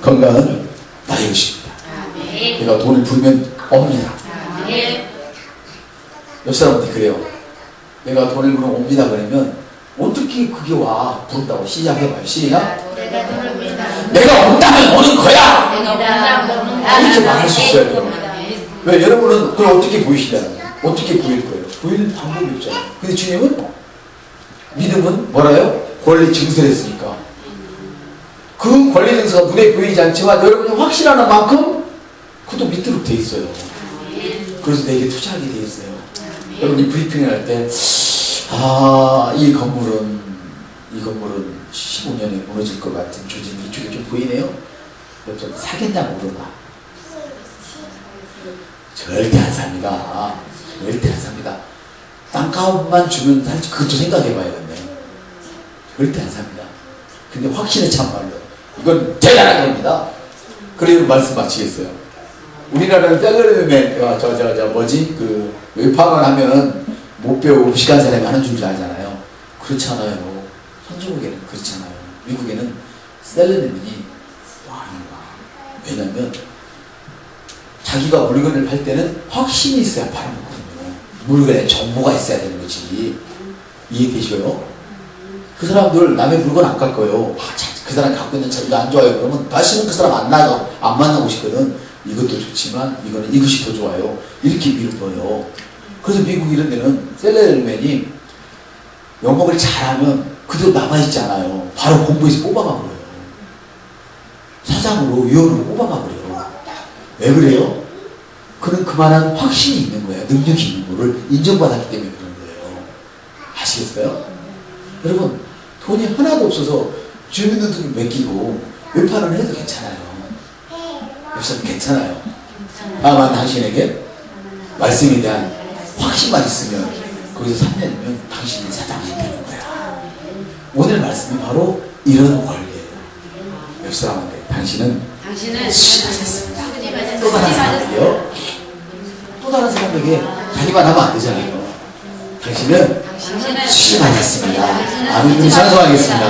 건강은 나의 것입니다. 내가 돈을 부르면 옵니다. 옆 사람한테 그래요. 내가 돈을 부르면 옵니다 그러면 어떻게 그게 와? 부른다고 시작해봐요. 시작. 내가 온다면 오는 거야. 이렇게 말할 수 있어요. 왜? 여러분은 그걸 어떻게 보이시잖아요. 어떻게 보일 거예요? 보이는 방법이 없잖아요. 근데 주님은 믿음은 뭐라요? 권리 증서를 했으니까. 그 권리 증서가 눈에 보이지 않지만 여러분이 확신하는 만큼 그것도 믿도록 돼 있어요. 그래서 내게 투자하게 돼 있어요. 여러분이 브리핑을 할 때, 이 건물은 15년에 무너질 것 같은 조짐이 이쪽에 좀 보이네요? 좀 사겠냐고 물어봐. 절대 안 삽니다. 절대 안 삽니다. 땅값만 주면 사실 그것도 생각해 봐야겠네. 절대 안 삽니다. 근데 확신에 참말로. 이건 대단한 겁니다. 그리고 말씀 마치겠어요. 우리나라는 셀러리맨, 외파만 하면은 못 배우고 무식한 사람이 하는 줄 알잖아요. 그렇잖아요. 선진국에는 그렇잖아요. 미국에는 셀러리맨이 왕이야. 왜냐면 자기가 물건을 팔 때는 확신이 있어야 파는 거거든요. 물건에 정보가 있어야 되는 거지. 이해되셔요? 그 사람들 남의 물건 안 갈 거예요. 그 사람 갖고 있는 자기가 안 좋아요. 그러면 다시는 그 사람 안 만나고 싶거든. 이것도 좋지만 이거는 이것이 더 좋아요. 이렇게 미룰 거예요. 그래서 미국 이런 데는 셀러리맨이 영업을 잘하면 그대로 남아있잖아요. 바로 공부해서 뽑아가 버려요. 사장으로, 위원으로 뽑아가 버려요. 왜 그래요? 그는 그만한 확신이 있는 거예요. 능력이 있는 거를 인정받았기 때문에 그런 거예요. 아시겠어요? 여러분, 돈이 하나도 없어서 주민들 돈을 맡기고 외판을 해도 괜찮아요. 여기서는 괜찮아요. 다만 당신에게 말씀에 대한 확신만 있으면 거기서 3년이면 당신이 사장이 되는 거야. 오늘 말씀이 바로 이런 권리예요. 옆 사람한테 당신은 수집하셨습니다. 또 다른 사람에게요. 또 다른 사람에게 자기만 하면 안 되잖아요. 당신은 수집하셨습니다. 아멘. 찬송하겠습니다.